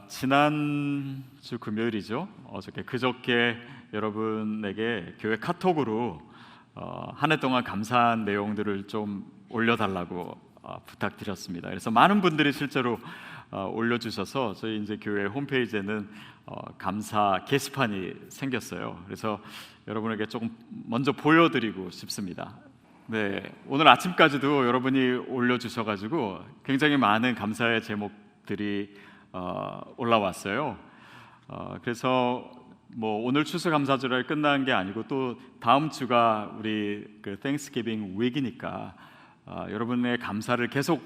지난주 금요일이죠. 그저께 여러분에게 교회 카톡으로 한 해 동안 감사한 내용들을 좀 올려달라고 부탁드렸습니다. 그래서 많은 분들이 실제로 올려주셔서 저희 이제 교회 홈페이지에는 감사 게시판이 생겼어요. 그래서 여러분에게 조금 먼저 보여드리고 싶습니다. 네, 오늘 아침까지도 여러분이 올려주셔가지고 굉장히 많은 감사의 제목들이 올라왔어요. 그래서 뭐 오늘 추수감사절이 끝난 게 아니고 또 다음 주가 우리 그 땡스기빙 위기니까 여러분의 감사를 계속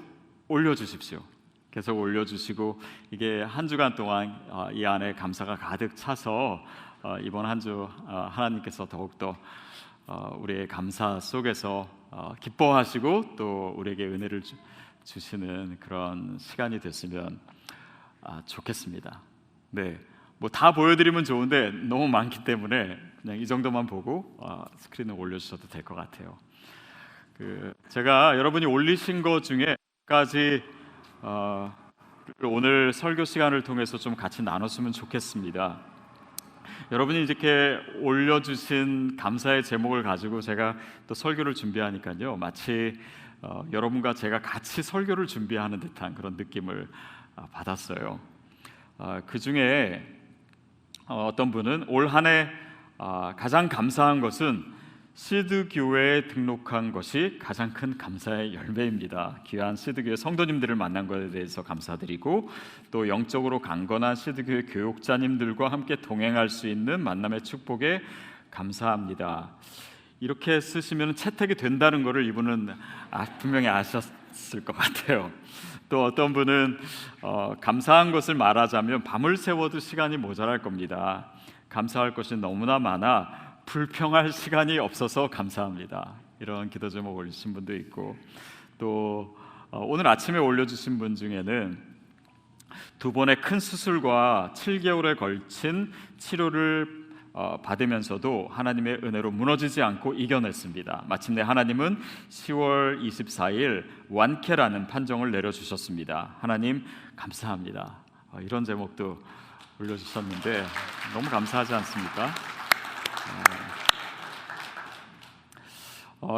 올려주십시오. 계속 올려주시고 이게 한 주간 동안 이 안에 감사가 가득 차서 이번 한 주 하나님께서 더욱더 우리의 감사 속에서 기뻐하시고 또 우리에게 은혜를 주시는 그런 시간이 됐으면 좋겠습니다. 네, 뭐 다 보여드리면 좋은데 너무 많기 때문에 그냥 이 정도만 보고 스크린에 올려주셔도 될 것 같아요. 제가 여러분이 올리신 것 중에까지 오늘 설교 시간을 통해서 좀 같이 나눴으면 좋겠습니다. 여러분이 이렇게 올려주신 감사의 제목을 가지고 제가 또 설교를 준비하니까요, 마치 여러분과 제가 같이 설교를 준비하는 듯한 그런 느낌을 받았어요. 그 중에 어떤 분은 올 한 해 가장 감사한 것은 시드교회에 등록한 것이 가장 큰 감사의 열매입니다. 귀한 시드교회 성도님들을 만난 것에 대해서 감사드리고 또 영적으로 강건한 시드교회 교육자님들과 함께 동행할 수 있는 만남의 축복에 감사합니다. 이렇게 쓰시면 채택이 된다는 것을 이분은 분명히 아셨을 것 같아요. 또 어떤 분은 감사한 것을 말하자면 밤을 새워도 시간이 모자랄 겁니다. 감사할 것이 너무나 많아 불평할 시간이 없어서 감사합니다. 이런 기도 제목 올리신 분도 있고, 또 오늘 아침에 올려주신 분 중에는 두 번의 큰 수술과 7개월에 걸친 치료를 받으면서도 하나님의 은혜로 무너지지 않고 이겨냈습니다. 마침내 하나님은 10월 24일 완쾌라는 판정을 내려주셨습니다. 하나님 감사합니다. 이런 제목도 올려주셨는데 너무 감사하지 않습니까?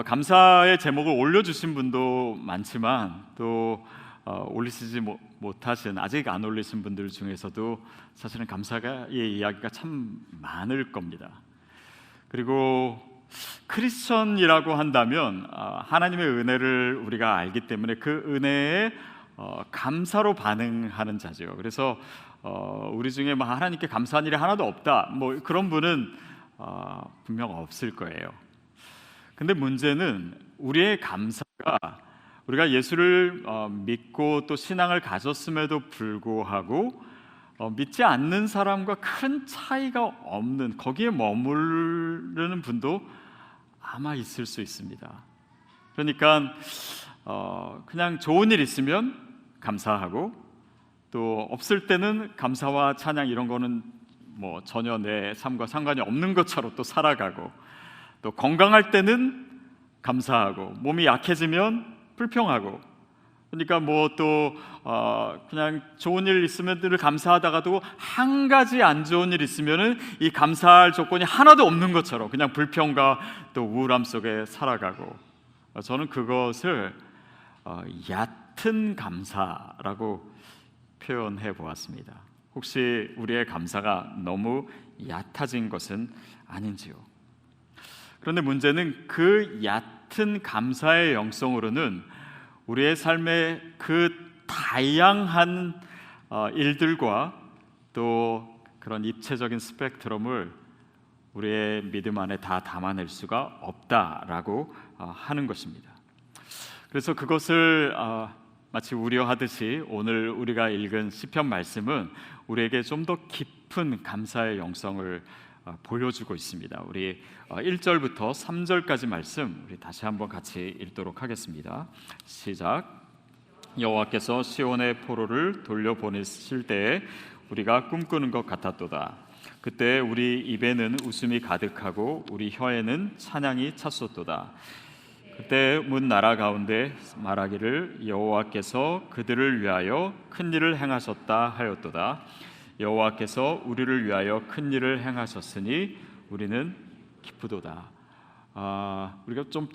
감사의 제목을 올려주신 분도 많지만 또 올리시지 못하신, 아직 안 올리신 분들 중에서도 사실은 감사의 이야기가 참 많을 겁니다. 그리고 크리스천이라고 한다면 하나님의 은혜를 우리가 알기 때문에 그 은혜에 감사로 반응하는 자죠. 그래서 우리 중에 하나님께 감사한 일이 하나도 없다, 뭐 그런 분은 분명 없을 거예요. 근데 문제는 우리의 감사가, 우리가 예수를 믿고 또 신앙을 가졌음에도 불구하고 믿지 않는 사람과 큰 차이가 없는, 거기에 머무르는 분도 아마 있을 수 있습니다. 그러니까 그냥 좋은 일 있으면 감사하고, 또 없을 때는 감사와 찬양 이런 거는 뭐 전혀 내 삶과 상관이 없는 것처럼 또 살아가고, 또 건강할 때는 감사하고 몸이 약해지면 불평하고, 그러니까 뭐 또 그냥 좋은 일 있으면 늘 감사하다가도 한 가지 안 좋은 일 있으면은 이 감사할 조건이 하나도 없는 것처럼 그냥 불평과 또 우울함 속에 살아가고, 저는 그것을 얕은 감사라고 표현해 보았습니다. 혹시 우리의 감사가 너무 얕아진 것은 아닌지요? 그런데 문제는 그 얕은 감사의 영성으로는 우리의 삶의 그 다양한 일들과 또 그런 입체적인 스펙트럼을 우리의 믿음 안에 다 담아낼 수가 없다라고 하는 것입니다. 그래서 그것을 마치 우려하듯이 오늘 우리가 읽은 시편 말씀은 우리에게 좀 더 깊은 감사의 영성을 보여주고 있습니다. 우리 1절부터 3절까지 말씀 우리 다시 한번 같이 읽도록 하겠습니다. 시작. 여호와께서 시온의 포로를 돌려보내실 때에 우리가 꿈꾸는 것 같았도다. 그때 우리 입에는 웃음이 가득하고 우리 혀에는 찬양이 찼었도다. 그때 문 나라 가운데 말하기를 여호와께서 그들을 위하여 큰 일을 행하셨다 하였도다. 여호와께서 우리를 위하여 큰 일을 행하셨으니 우리는 기쁘도다. 우리가 좀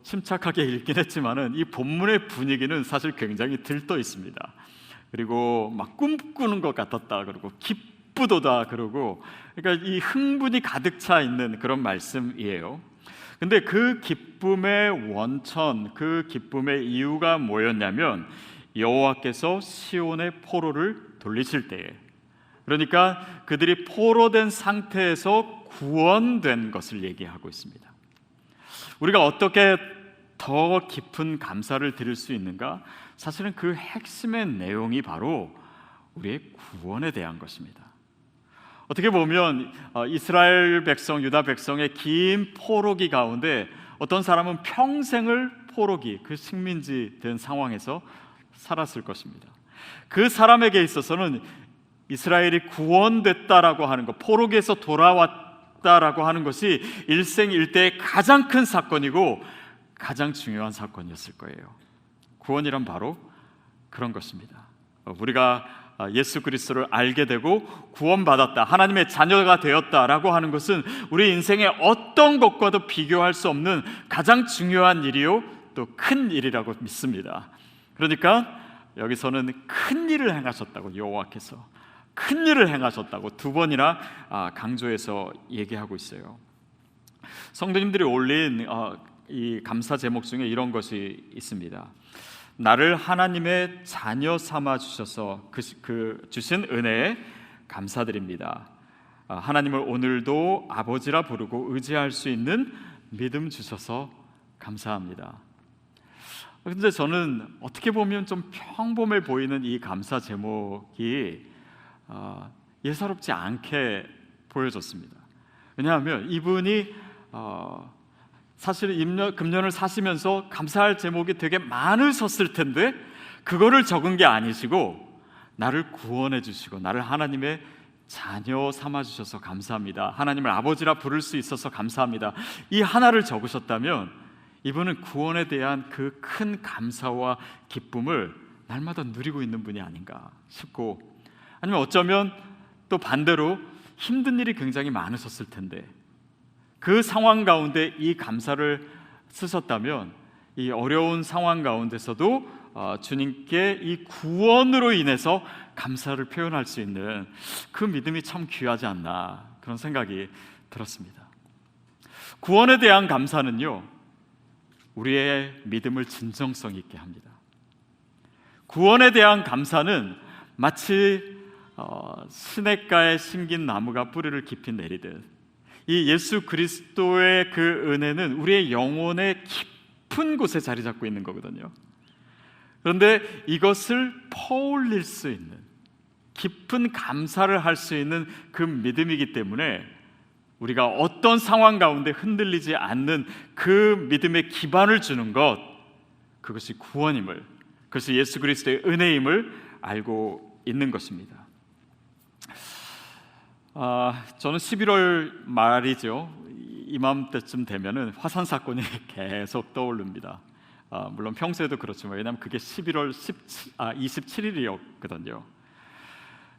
침착하게 읽긴 했지만은 이 본문의 분위기는 사실 굉장히 들떠 있습니다. 그리고 막 꿈꾸는 것 같았다 그러고 기쁘도다 그러고, 그러니까 이 흥분이 가득 차 있는 그런 말씀이에요. 근데 그 기쁨의 원천, 그 기쁨의 이유가 뭐였냐면 여호와께서 시온의 포로를 돌리실 때에, 그러니까 그들이 포로된 상태에서 구원된 것을 얘기하고 있습니다. 우리가 어떻게 더 깊은 감사를 드릴 수 있는가? 사실은 그 핵심의 내용이 바로 우리의 구원에 대한 것입니다. 어떻게 보면 이스라엘 백성, 유다 백성의 긴 포로기 가운데 어떤 사람은 평생을 포로기, 그 식민지 된 상황에서 살았을 것입니다. 그 사람에게 있어서는 이스라엘이 구원됐다라고 하는 것, 포로기에서 돌아왔다라고 하는 것이 일생일대의 가장 큰 사건이고 가장 중요한 사건이었을 거예요. 구원이란 바로 그런 것입니다. 우리가 예수 그리스도를 알게 되고 구원받았다, 하나님의 자녀가 되었다라고 하는 것은 우리 인생의 어떤 것과도 비교할 수 없는 가장 중요한 일이요 또 큰 일이라고 믿습니다. 그러니까 여기서는 큰 일을 행하셨다고, 여호와께서 큰 일을 행하셨다고 두 번이나 강조해서 얘기하고 있어요. 성도님들이 올린 이 감사 제목 중에 이런 것이 있습니다. 나를 하나님의 자녀 삼아 주셔서 주신 은혜에 감사드립니다. 하나님을 오늘도 아버지라 부르고 의지할 수 있는 믿음 주셔서 감사합니다. 근데 저는 어떻게 보면 좀 평범해 보이는 이 감사 제목이 예사롭지 않게 보여졌습니다. 왜냐하면 이분이 사실 금년을 사시면서 감사할 제목이 되게 많으셨을 텐데 그거를 적은 게 아니시고 나를 구원해 주시고 나를 하나님의 자녀 삼아 주셔서 감사합니다, 하나님을 아버지라 부를 수 있어서 감사합니다, 이 하나를 적으셨다면 이분은 구원에 대한 그 큰 감사와 기쁨을 날마다 누리고 있는 분이 아닌가 싶고, 아니면 어쩌면 또 반대로 힘든 일이 굉장히 많으셨을 텐데 그 상황 가운데 이 감사를 쓰셨다면 이 어려운 상황 가운데서도 주님께 이 구원으로 인해서 감사를 표현할 수 있는 그 믿음이 참 귀하지 않나, 그런 생각이 들었습니다. 구원에 대한 감사는요, 우리의 믿음을 진정성 있게 합니다. 구원에 대한 감사는 마치 시냇가에 심긴 나무가 뿌리를 깊이 내리듯 이 예수 그리스도의 그 은혜는 우리의 영혼의 깊은 곳에 자리 잡고 있는 거거든요. 그런데 이것을 퍼올릴 수 있는, 깊은 감사를 할 수 있는 그 믿음이기 때문에 우리가 어떤 상황 가운데 흔들리지 않는 그 믿음의 기반을 주는 것, 그것이 구원임을, 그것이 예수 그리스도의 은혜임을 알고 있는 것입니다. 저는 11월 말이죠, 이맘때쯤 되면은 화산 사건이 계속 떠오릅니다. 물론 평소에도 그렇지만, 왜냐하면 그게 11월 27일이었거든요.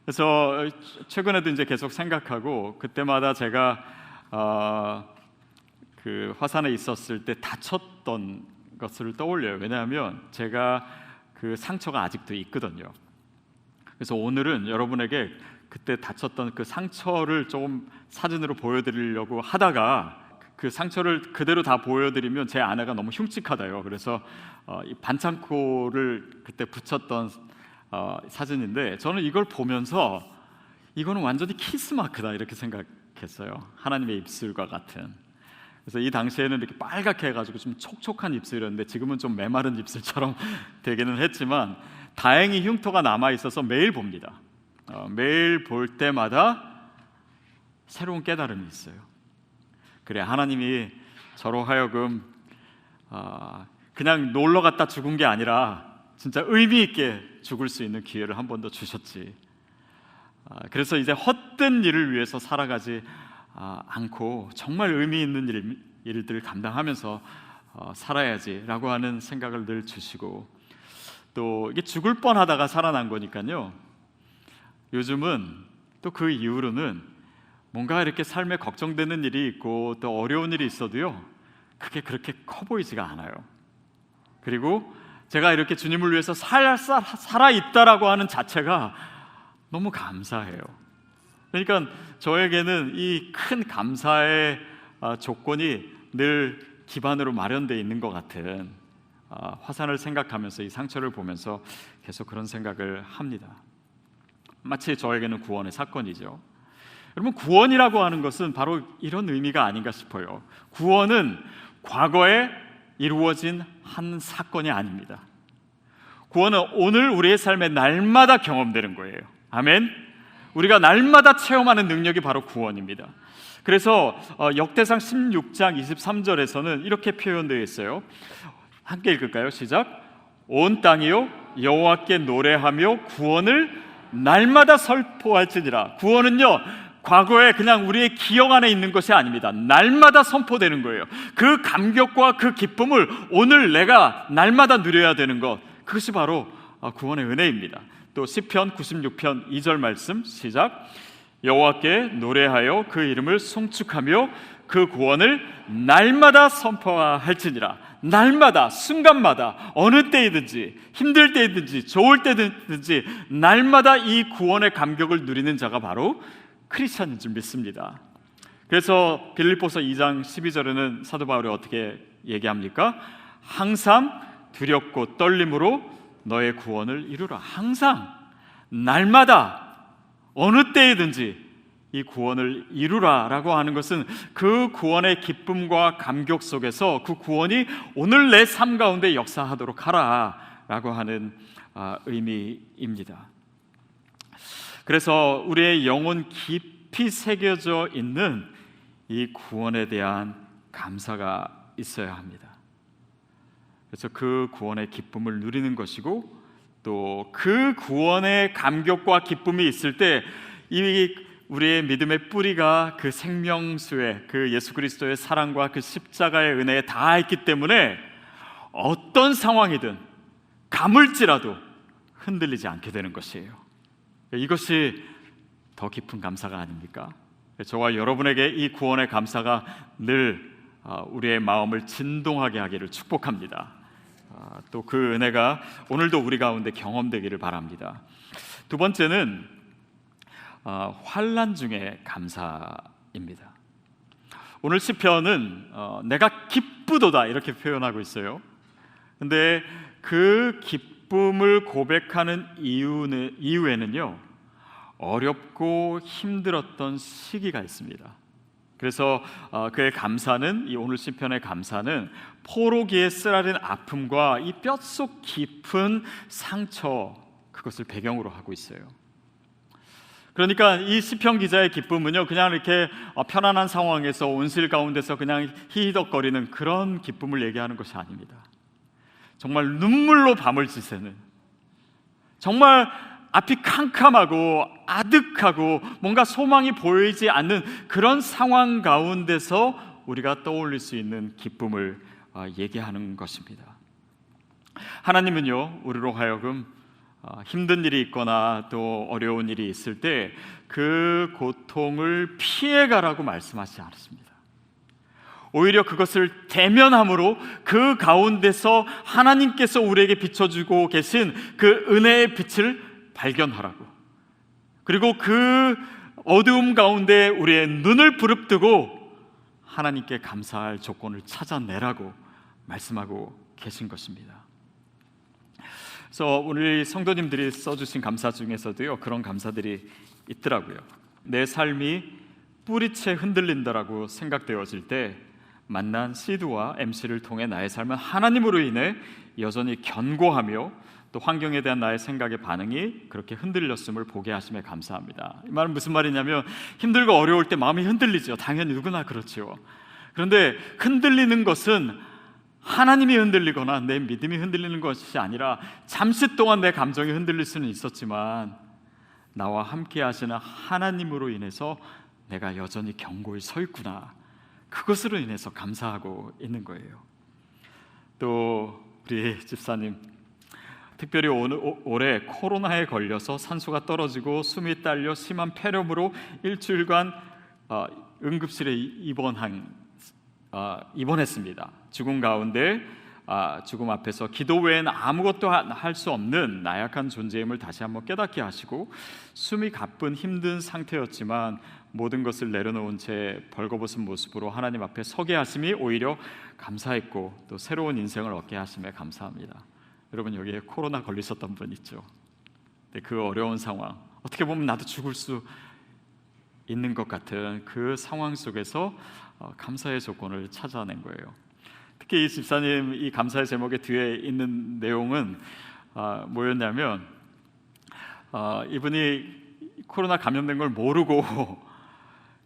그래서 최근에도 이제 계속 생각하고, 그때마다 제가 그 화산에 있었을 때 다쳤던 것을 떠올려요. 왜냐하면 제가 그 상처가 아직도 있거든요. 그래서 오늘은 여러분에게 그때 다쳤던 그 상처를 좀 사진으로 보여드리려고 하다가 그 상처를 그대로 다 보여드리면 제 아내가 너무 흉측하다요. 그래서 이 반창고를 그때 붙였던 사진인데, 저는 이걸 보면서 이거는 완전히 키스 마크다 이렇게 생각했어요. 하나님의 입술과 같은. 그래서 이 당시에는 이렇게 빨갛게 해가지고 좀 촉촉한 입술이었는데 지금은 좀 메마른 입술처럼 되기는 했지만 다행히 흉터가 남아 있어서 매일 봅니다. 매일 볼 때마다 새로운 깨달음이 있어요. 그래, 하나님이 저로 하여금 그냥 놀러 갔다 죽은 게 아니라 진짜 의미 있게 죽을 수 있는 기회를 한 번 더 주셨지. 그래서 이제 헛된 일을 위해서 살아가지 않고 정말 의미 있는 일들을 감당하면서 살아야지라고 하는 생각을 늘 주시고, 또 이게 죽을 뻔하다가 살아난 거니까요. 요즘은 또 그 이후로는 뭔가 이렇게 삶에 걱정되는 일이 있고 또 어려운 일이 있어도요, 그게 그렇게 커 보이지가 않아요. 그리고 제가 이렇게 주님을 위해서 살아있다라고 하는 자체가 너무 감사해요. 그러니까 저에게는 이 큰 감사의 조건이 늘 기반으로 마련되어 있는 것 같은 화산을 생각하면서 이 상처를 보면서 계속 그런 생각을 합니다. 마치 저에게는 구원의 사건이죠. 여러분, 구원이라고 하는 것은 바로 이런 의미가 아닌가 싶어요. 구원은 과거에 이루어진 한 사건이 아닙니다. 구원은 오늘 우리의 삶에 날마다 경험되는 거예요. 아멘. 우리가 날마다 체험하는 능력이 바로 구원입니다. 그래서 역대상 16장 23절에서는 이렇게 표현되어 있어요. 함께 읽을까요? 시작. 온 땅이요 여호와께 노래하며 구원을 날마다 선포할지니라. 구원은요, 과거에 그냥 우리의 기억 안에 있는 것이 아닙니다. 날마다 선포되는 거예요. 그 감격과 그 기쁨을 오늘 내가 날마다 누려야 되는 것, 그것이 바로 구원의 은혜입니다. 또 시편 96편 2절 말씀 시작. 여호와께 노래하여 그 이름을 송축하며 그 구원을 날마다 선포할지니라. 날마다, 순간마다, 어느 때이든지, 힘들 때이든지, 좋을 때든지 날마다 이 구원의 감격을 누리는 자가 바로 크리스찬인 줄 믿습니다. 그래서 빌립보서 2장 12절에는 사도 바울이 어떻게 얘기합니까? 항상 두렵고 떨림으로 너의 구원을 이루라. 항상, 날마다, 어느 때이든지 이 구원을 이루라 라고 하는 것은 그 구원의 기쁨과 감격 속에서 그 구원이 오늘 내 삶 가운데 역사하도록 하라 라고 하는 의미입니다. 그래서 우리의 영혼 깊이 새겨져 있는 이 구원에 대한 감사가 있어야 합니다. 그래서 그 구원의 기쁨을 누리는 것이고, 또 그 구원의 감격과 기쁨이 있을 때 이 우리의 믿음의 뿌리가 그 생명수의 그 예수 그리스도의 사랑과 그 십자가의 은혜에 닿아 있기 때문에 어떤 상황이든 가물지라도 흔들리지 않게 되는 것이에요. 이것이 더 깊은 감사가 아닙니까? 저와 여러분에게 이 구원의 감사가 늘 우리의 마음을 진동하게 하기를 축복합니다. 또 그 은혜가 오늘도 우리 가운데 경험되기를 바랍니다. 두 번째는 환난 중의 감사입니다. 오늘 시편은 내가 기쁘도다 이렇게 표현하고 있어요. 근데 그 기쁨을 고백하는 이유에는요, 어렵고 힘들었던 시기가 있습니다. 그래서 그의 감사는, 이 오늘 시편의 감사는 포로기에 쓰라린 아픔과 이 뼛속 깊은 상처, 그것을 배경으로 하고 있어요. 그러니까 이 시편 기자의 기쁨은요, 그냥 이렇게 편안한 상황에서 온실 가운데서 그냥 히히덕거리는 그런 기쁨을 얘기하는 것이 아닙니다. 정말 눈물로 밤을 지새는, 정말 앞이 캄캄하고 아득하고 뭔가 소망이 보이지 않는 그런 상황 가운데서 우리가 떠올릴 수 있는 기쁨을 얘기하는 것입니다. 하나님은요, 우리로 하여금 힘든 일이 있거나 또 어려운 일이 있을 때 그 고통을 피해가라고 말씀하지 않습니다. 오히려 그것을 대면함으로 그 가운데서 하나님께서 우리에게 비춰주고 계신 그 은혜의 빛을 발견하라고, 그리고 그 어두움 가운데 우리의 눈을 부릅뜨고 하나님께 감사할 조건을 찾아내라고 말씀하고 계신 것입니다. 그래서 우리 성도님들이 써주신 감사 중에서도요, 그런 감사들이 있더라고요. 내 삶이 뿌리채 흔들린다라고 생각되어질 때 만난 시드와 MC를 통해 나의 삶은 하나님으로 인해 여전히 견고하며 또 환경에 대한 나의 생각의 반응이 그렇게 흔들렸음을 보게 하심에 감사합니다. 이 말은 무슨 말이냐면, 힘들고 어려울 때 마음이 흔들리죠. 당연히 누구나 그렇죠. 그런데 흔들리는 것은 하나님이 흔들리거나 내 믿음이 흔들리는 것이 아니라, 잠시 동안 내 감정이 흔들릴 수는 있었지만 나와 함께 하시는 하나님으로 인해서 내가 여전히 견고히 서 있구나, 그것으로 인해서 감사하고 있는 거예요. 또 우리 집사님 특별히 올해 코로나에 걸려서 산소가 떨어지고 숨이 딸려 심한 폐렴으로 일주일간 응급실에 입원했습니다. 죽음 가운데 죽음 앞에서 기도 외엔 아무것도 할 수 없는 나약한 존재임을 다시 한번 깨닫게 하시고 숨이 가쁜 힘든 상태였지만 모든 것을 내려놓은 채 벌거벗은 모습으로 하나님 앞에 서게 하심이 오히려 감사했고 또 새로운 인생을 얻게 하심에 감사합니다. 여러분 여기에 코로나 걸리셨던 분 있죠? 그 어려운 상황, 어떻게 보면 나도 죽을 수 있는 것 같은 그 상황 속에서 감사의 조건을 찾아낸 거예요. 특히 이 집사님 이 감사의 제목의 뒤에 있는 내용은 뭐였냐면 이분이 코로나 감염된 걸 모르고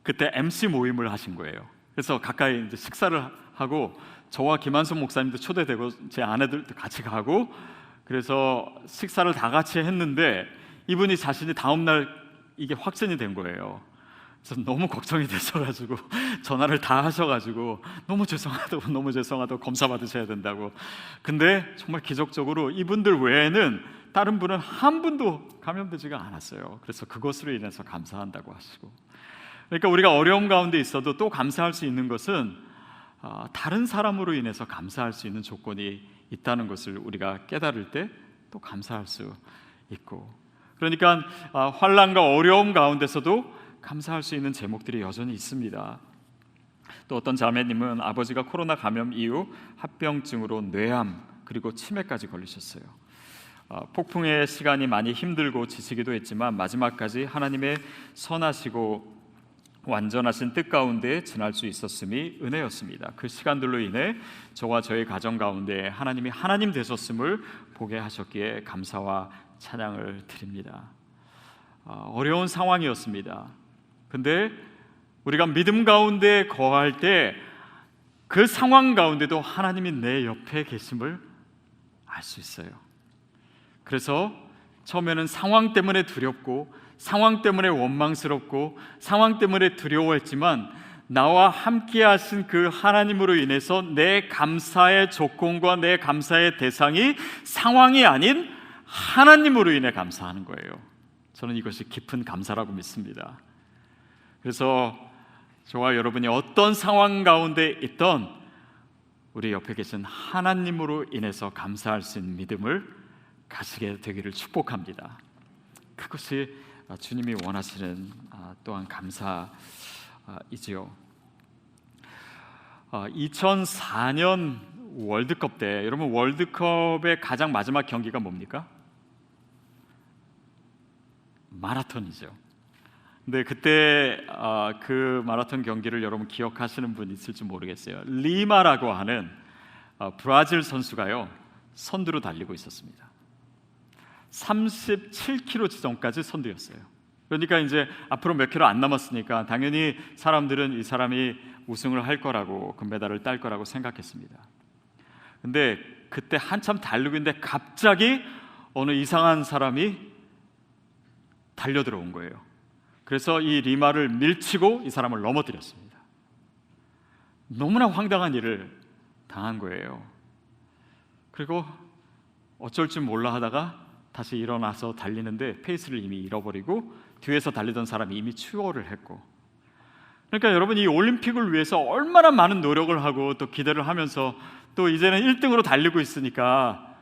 그때 MC 모임을 하신 거예요. 그래서 가까이 이제 식사를 하고 저와 김한순 목사님도 초대되고 제 아내들도 같이 가고 그래서 식사를 다 같이 했는데 이분이 자신이 다음 날 이게 확진이 된 거예요. 그래서 너무 걱정이 되셔가지고 전화를 다 하셔가지고 너무 죄송하다고 검사 받으셔야 된다고. 근데 정말 기적적으로 이분들 외에는 다른 분은 한 분도 감염되지가 않았어요. 그래서 그것으로 인해서 감사한다고 하시고. 그러니까 우리가 어려움 가운데 있어도 또 감사할 수 있는 것은 다른 사람으로 인해서 감사할 수 있는 조건이 있다는 것을 우리가 깨달을 때 또 감사할 수 있고, 그러니까 환난과 어려움 가운데서도 감사할 수 있는 제목들이 여전히 있습니다. 또 어떤 자매님은 아버지가 코로나 감염 이후 합병증으로 뇌암 그리고 치매까지 걸리셨어요. 폭풍의 시간이 많이 힘들고 지치기도 했지만 마지막까지 하나님의 선하시고 완전하신 뜻 가운데 지날 수 있었음이 은혜였습니다. 그 시간들로 인해 저와 저의 가정 가운데 하나님이 하나님 되셨음을 보게 하셨기에 감사와 찬양을 드립니다. 어려운 상황이었습니다. 근데 우리가 믿음 가운데 거할 때 그 상황 가운데도 하나님이 내 옆에 계심을 알 수 있어요. 그래서 처음에는 상황 때문에 두렵고 상황 때문에 원망스럽고 상황 때문에 두려워했지만 나와 함께 하신 그 하나님으로 인해서 내 감사의 조건과 내 감사의 대상이 상황이 아닌 하나님으로 인해 감사하는 거예요. 저는 이것이 깊은 감사라고 믿습니다. 그래서 저와 여러분이 어떤 상황 가운데 있던 우리 옆에 계신 하나님으로 인해서 감사할 수 있는 믿음을 가지게 되기를 축복합니다. 그것이 주님이 원하시는 또한 감사이지요. 2004년 월드컵 때 여러분 월드컵의 가장 마지막 경기가 뭡니까? 마라톤이죠. 근데 그때 그 마라톤 경기를 여러분 기억하시는 분 있을지 모르겠어요. 리마라고 하는 브라질 선수가요 선두로 달리고 있었습니다. 37km 지점까지 선두였어요. 그러니까 이제 앞으로 몇 킬로 안 남았으니까 당연히 사람들은 이 사람이 우승을 할 거라고 금메달을 딸 거라고 생각했습니다. 근데 그때 한참 달리고 있는데 갑자기 어느 이상한 사람이 달려들어온 거예요. 그래서 이 리마를 밀치고 이 사람을 넘어뜨렸습니다. 너무나 황당한 일을 당한 거예요. 그리고 어쩔 줄 몰라 하다가 다시 일어나서 달리는데 페이스를 이미 잃어버리고 뒤에서 달리던 사람이 이미 추월을 했고, 그러니까 여러분 이 올림픽을 위해서 얼마나 많은 노력을 하고 또 기대를 하면서 또 이제는 1등으로 달리고 있으니까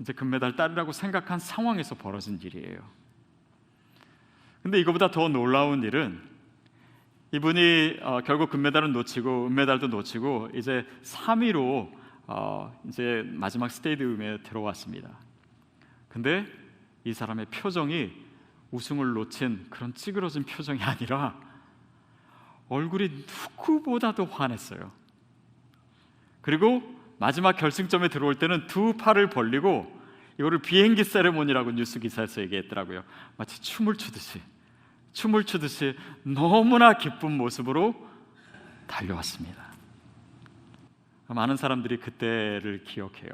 이제 금메달 따리라고 생각한 상황에서 벌어진 일이에요. 근데 이거보다 더 놀라운 일은 이분이 결국 금메달은 놓치고 은메달도 놓치고 이제 3위로 이제 마지막 스테디움에 들어왔습니다. 근데 이 사람의 표정이 우승을 놓친 그런 찌그러진 표정이 아니라 얼굴이 누구보다도 환했어요. 그리고 마지막 결승점에 들어올 때는 두 팔을 벌리고 이거를 비행기 세레모니라고 뉴스 기사에서 얘기했더라고요. 마치 춤을 추듯이 너무나 기쁜 모습으로 달려왔습니다. 많은 사람들이 그때를 기억해요.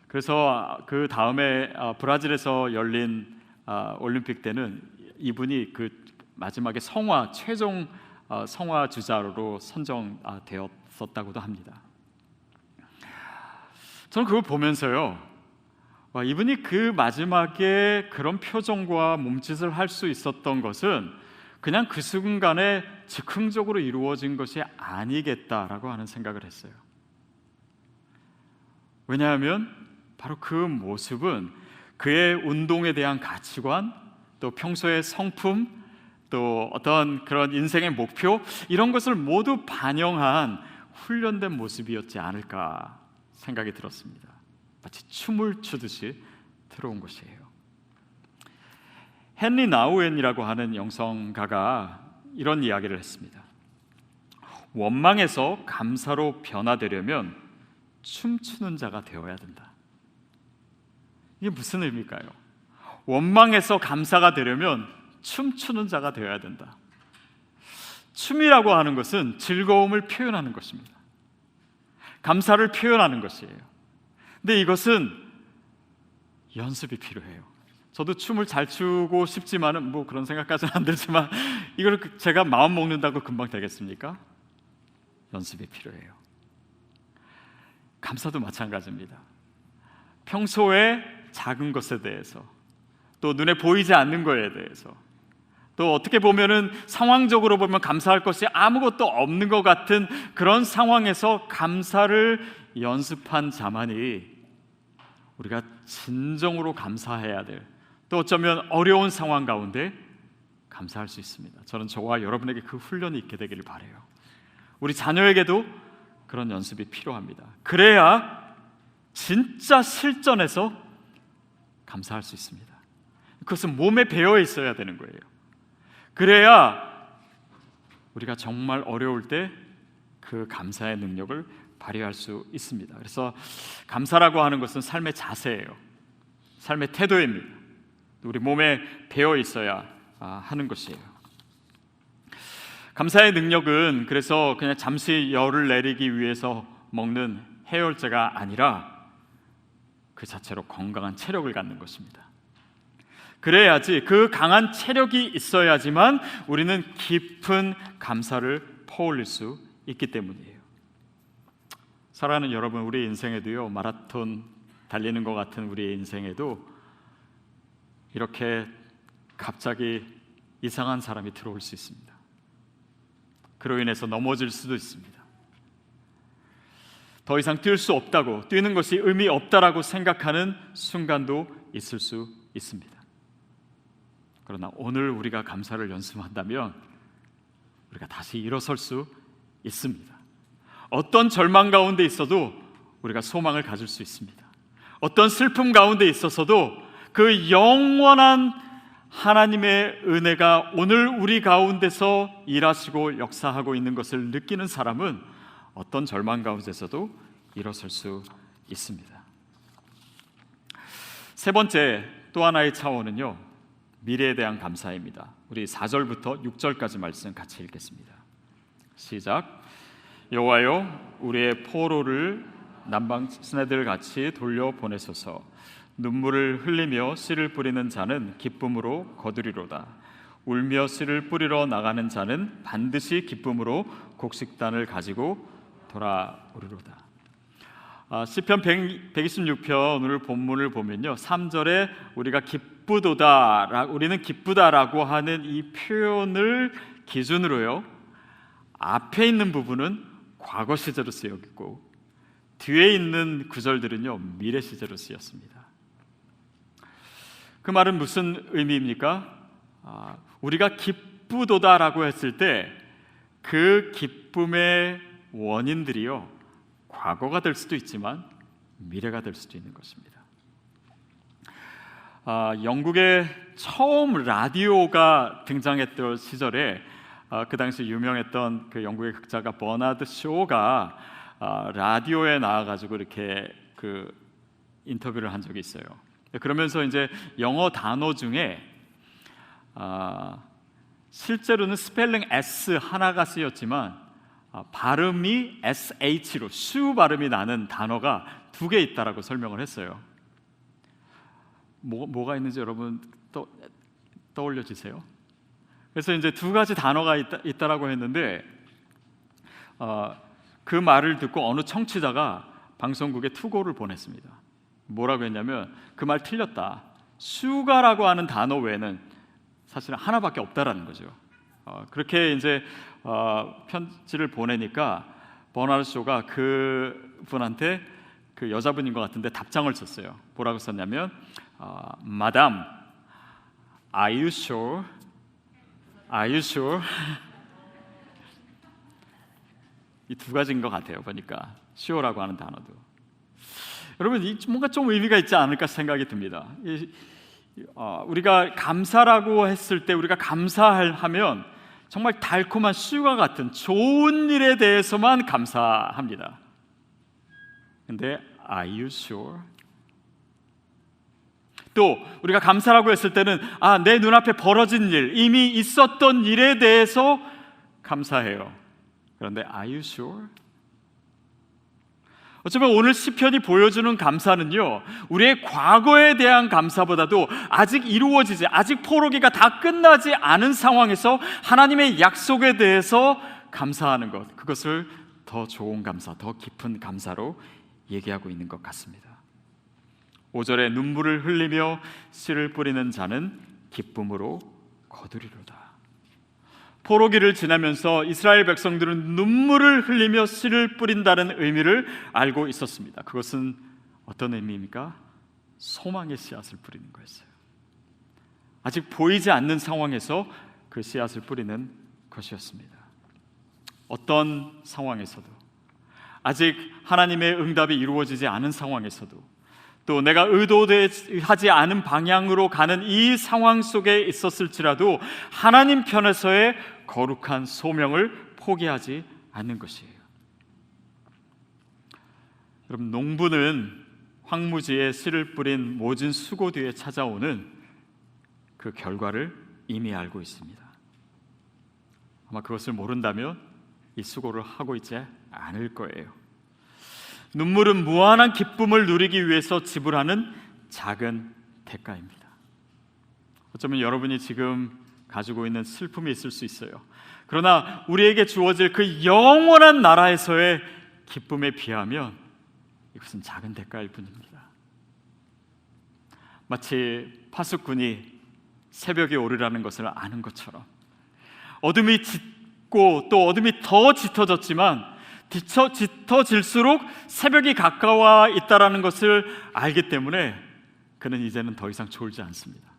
그래서 그 다음에 브라질에서 열린 올림픽 때는 이분이 그 마지막에 최종 성화 주자로 선정되었었다고도 합니다. 저는 그걸 보면서요, 와, 이분이 그 마지막에 그런 표정과 몸짓을 할 수 있었던 것은 그냥 그 순간에 즉흥적으로 이루어진 것이 아니겠다라고 하는 생각을 했어요. 왜냐하면 바로 그 모습은 그의 운동에 대한 가치관, 또 평소의 성품, 또 어떤 그런 인생의 목표, 이런 것을 모두 반영한 훈련된 모습이었지 않을까 생각이 들었습니다. 마치 춤을 추듯이 들어온 것이에요. 헨리 나우엔이라고 하는 영성가가 이런 이야기를 했습니다. 원망에서 감사로 변화되려면 춤추는 자가 되어야 된다. 이게 무슨 의미일까요? 원망에서 감사가 되려면 춤추는 자가 되어야 된다. 춤이라고 하는 것은 즐거움을 표현하는 것입니다. 감사를 표현하는 것이에요. 근데 이것은 연습이 필요해요. 저도 춤을 잘 추고 싶지만은 뭐 그런 생각까지는 안 들지만 이걸 제가 마음 먹는다고 금방 되겠습니까? 연습이 필요해요. 감사도 마찬가지입니다. 평소에 작은 것에 대해서, 또 눈에 보이지 않는 것에 대해서, 또 어떻게 보면은 상황적으로 보면 감사할 것이 아무것도 없는 것 같은 그런 상황에서 감사를 연습한 자만이 우리가 진정으로 감사해야 될, 또 어쩌면 어려운 상황 가운데 감사할 수 있습니다. 저는 저와 여러분에게 그 훈련이 있게 되기를 바라요. 우리 자녀에게도 그런 연습이 필요합니다. 그래야 진짜 실전에서 감사할 수 있습니다. 그것은 몸에 배어 있어야 되는 거예요. 그래야 우리가 정말 어려울 때 그 감사의 능력을 발휘할 수 있습니다. 그래서 감사라고 하는 것은 삶의 자세예요. 삶의 태도입니다. 우리 몸에 배어 있어야 하는 것이에요. 감사의 능력은 그래서 그냥 잠시 열을 내리기 위해서 먹는 해열제가 아니라 그 자체로 건강한 체력을 갖는 것입니다. 그래야지, 그 강한 체력이 있어야지만 우리는 깊은 감사를 퍼올릴 수 있기 때문이에요. 사랑하는 여러분, 우리 인생에도요, 마라톤 달리는 것 같은 우리의 인생에도 이렇게 갑자기 이상한 사람이 들어올 수 있습니다. 그로 인해서 넘어질 수도 있습니다. 더 이상 뛸 수 없다고, 뛰는 것이 의미 없다라고 생각하는 순간도 있을 수 있습니다. 그러나 오늘 우리가 감사를 연습한다면 우리가 다시 일어설 수 있습니다. 어떤 절망 가운데 있어도 우리가 소망을 가질 수 있습니다. 어떤 슬픔 가운데 있어서도 그 영원한 하나님의 은혜가 오늘 우리 가운데서 일하시고 역사하고 있는 것을 느끼는 사람은 어떤 절망 가운데서도 일어설 수 있습니다. 세 번째, 또 하나의 차원은요, 미래에 대한 감사입니다. 우리 4절부터 6절까지 말씀 같이 읽겠습니다. 시작. 여호와여, 우리의 포로를 남방 스네들 같이 돌려보내소서. 눈물을 흘리며 씨를 뿌리는 자는 기쁨으로 거두리로다. 울며 씨를 뿌리러 나가는 자는 반드시 기쁨으로 곡식단을 가지고 돌아오리로다. 시편 126편 오늘 본문을 보면요, 3절에 우리가 우리는 기쁘다라고 하는 이 표현을 기준으로요, 앞에 있는 부분은 과거 시제로 쓰였고 뒤에 있는 구절들은요, 미래 시제로 쓰였습니다. 그 말은 무슨 의미입니까? 우리가 기쁘도다라고 했을 때 그 기쁨의 원인들이요, 과거가 될 수도 있지만 미래가 될 수도 있는 것입니다. 영국에 처음 라디오가 등장했던 시절에 그 당시 유명했던 그 영국의 극작가 버나드 쇼가 라디오에 나와가지고 이렇게 그 인터뷰를 한 적이 있어요. 그러면서 이제 영어 단어 중에 실제로는 스펠링 S 하나가 쓰였지만 발음이 SH로 슈 발음이 나는 단어가 2개 있다라고 설명을 했어요. 뭐가 있는지 여러분 떠올려 주세요. 그래서 이제 2가지 단어가 있다라고 했는데 그 말을 듣고 어느 청취자가 방송국에 투고를 보냈습니다. 뭐라고 했냐면 그 말 틀렸다. 슈가라고 하는 단어 외에는 사실은 하나밖에 없다라는 거죠. 그렇게 이제 편지를 보내니까 버나드 쇼가 그 분한테 그 여자분인 것 같은데 답장을 썼어요. 뭐라고 썼냐면 Madam, are you sure? Are you sure? 이 두 가지인 것 같아요. 보니까 sure라고 하는 단어도. 여러분 뭔가 좀 의미가 있지 않을까 생각이 듭니다. 우리가 감사라고 했을 때 우리가 감사하면 정말 달콤한 수유와 같은 좋은 일에 대해서만 감사합니다. 근데 are you sure? 또 우리가 감사라고 했을 때는 내 눈앞에 벌어진 일, 이미 있었던 일에 대해서 감사해요. 그런데 are you sure? 어쩌면 오늘 시편이 보여주는 감사는요, 우리의 과거에 대한 감사보다도 아직 이루어지지, 아직 포로기가 다 끝나지 않은 상황에서 하나님의 약속에 대해서 감사하는 것, 그것을 더 좋은 감사, 더 깊은 감사로 얘기하고 있는 것 같습니다. 5절에 눈물을 흘리며 씨를 뿌리는 자는 기쁨으로 거두리로다. 포로기를 지나면서 이스라엘 백성들은 눈물을 흘리며 씨를 뿌린다는 의미를 알고 있었습니다. 그것은 어떤 의미입니까? 소망의 씨앗을 뿌리는 거였어요. 아직 보이지 않는 상황에서 그 씨앗을 뿌리는 것이었습니다. 어떤 상황에서도, 아직 하나님의 응답이 이루어지지 않은 상황에서도, 또 내가 의도하지 않은 방향으로 가는 이 상황 속에 있었을지라도 하나님 편에서의 거룩한 소명을 포기하지 않는 것이에요. 여러분, 농부는 황무지에 씨를 뿌린 모진 수고 뒤에 찾아오는 그 결과를 이미 알고 있습니다. 아마 그것을 모른다면 이 수고를 하고 있지 않을 거예요. 눈물은 무한한 기쁨을 누리기 위해서 지불하는 작은 대가입니다. 어쩌면 여러분이 지금 가지고 있는 슬픔이 있을 수 있어요. 그러나 우리에게 주어질 그 영원한 나라에서의 기쁨에 비하면 이것은 작은 대가일 뿐입니다. 마치 파수꾼이 새벽이 오르라는 것을 아는 것처럼 어둠이 짙고 또 어둠이 더 짙어졌지만 짙어질수록 새벽이 가까워 있다는 것을 알기 때문에 그는 이제는 더 이상 졸지 않습니다.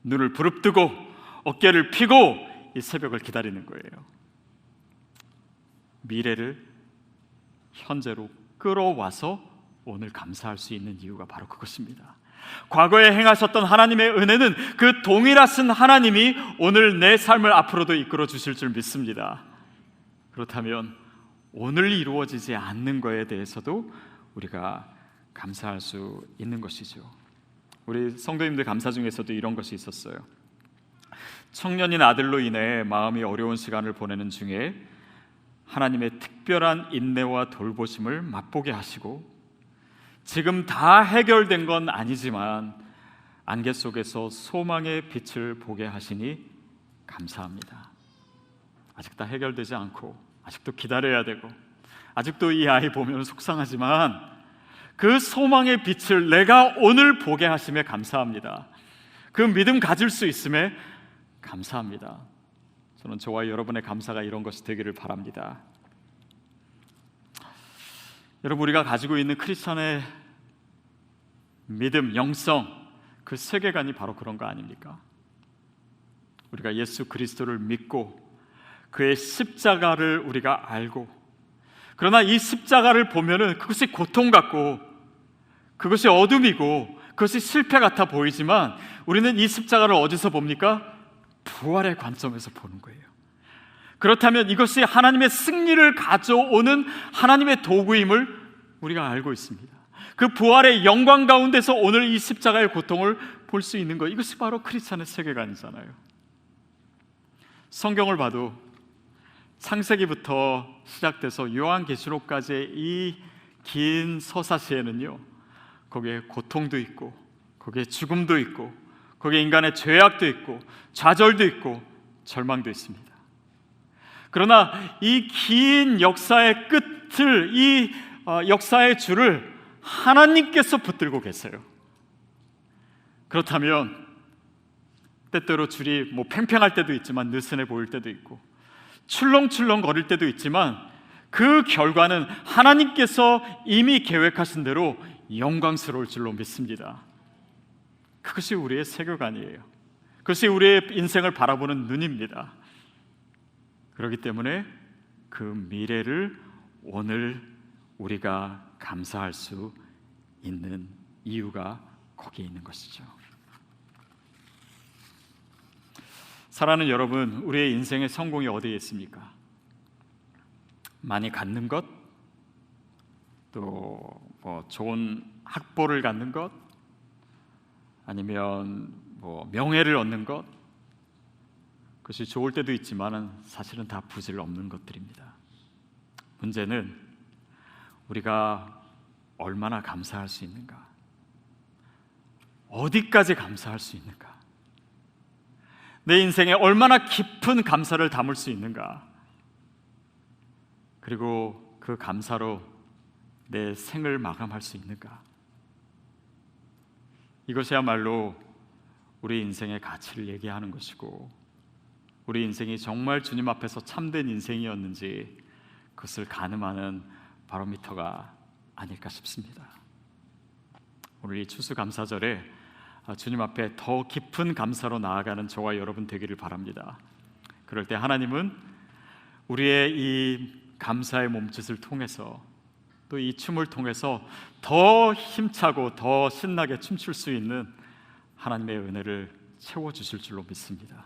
눈을 부릅뜨고 어깨를 펴고 이 새벽을 기다리는 거예요. 미래를 현재로 끌어와서 오늘 감사할 수 있는 이유가 바로 그것입니다. 과거에 행하셨던 하나님의 은혜는 그 동일하신 하나님이 오늘 내 삶을 앞으로도 이끌어 주실 줄 믿습니다. 그렇다면 오늘 이루어지지 않는 것에 대해서도 우리가 감사할 수 있는 것이죠. 우리 성도님들 감사 중에서도 이런 것이 있었어요. 청년인 아들로 인해 마음이 어려운 시간을 보내는 중에 하나님의 특별한 인내와 돌보심을 맛보게 하시고 지금 다 해결된 건 아니지만 안개 속에서 소망의 빛을 보게 하시니 감사합니다. 아직 다 해결되지 않고 아직도 기다려야 되고 아직도 이 아이 보면 속상하지만 그 소망의 빛을 내가 오늘 보게 하심에 감사합니다. 그 믿음 가질 수 있음에 감사합니다. 저는 저와 여러분의 감사가 이런 것이 되기를 바랍니다. 여러분, 우리가 가지고 있는 크리스천의 믿음, 영성, 그 세계관이 바로 그런 거 아닙니까? 우리가 예수 그리스도를 믿고 그의 십자가를 우리가 알고, 그러나 이 십자가를 보면은 그것이 고통 같고 그것이 어둠이고 그것이 실패 같아 보이지만 우리는 이 십자가를 어디서 봅니까? 부활의 관점에서 보는 거예요. 그렇다면 이것이 하나님의 승리를 가져오는 하나님의 도구임을 우리가 알고 있습니다. 그 부활의 영광 가운데서 오늘 이 십자가의 고통을 볼 수 있는 것, 이것이 바로 크리스찬의 세계관이잖아요. 성경을 봐도 창세기부터 시작돼서 요한계시록까지의 이 긴 서사시에는요, 거기에 고통도 있고 거기에 죽음도 있고 거기에 인간의 죄악도 있고 좌절도 있고 절망도 있습니다. 그러나 이 긴 역사의 끝을, 이 역사의 줄을 하나님께서 붙들고 계세요. 그렇다면 때때로 줄이 팽팽할 때도 있지만 느슨해 보일 때도 있고 출렁출렁 거릴 때도 있지만 그 결과는 하나님께서 이미 계획하신 대로 영광스러울 줄로 믿습니다. 그것이 우리의 세계관이에요. 그것이 우리의 인생을 바라보는 눈입니다. 그렇기 때문에 그 미래를 오늘 우리가 감사할 수 있는 이유가 거기에 있는 것이죠. 사랑하는 여러분, 우리의 인생의 성공이 어디에 있습니까? 많이 갖는 것, 또 좋은 학벌을 갖는 것, 아니면 명예를 얻는 것, 그것이 좋을 때도 있지만 사실은 다 부질 없는 것들입니다. 문제는 우리가 얼마나 감사할 수 있는가, 어디까지 감사할 수 있는가, 내 인생에 얼마나 깊은 감사를 담을 수 있는가, 그리고 그 감사로 내 생을 마감할 수 있는가. 이것이야말로 우리 인생의 가치를 얘기하는 것이고, 우리 인생이 정말 주님 앞에서 참된 인생이었는지 그것을 가늠하는 바로미터가 아닐까 싶습니다. 오늘 이 추수감사절에 주님 앞에 더 깊은 감사로 나아가는 저와 여러분 되기를 바랍니다. 그럴 때 하나님은 우리의 이 감사의 몸짓을 통해서, 또 이 춤을 통해서 더 힘차고 더 신나게 춤출 수 있는 하나님의 은혜를 채워주실 줄로 믿습니다.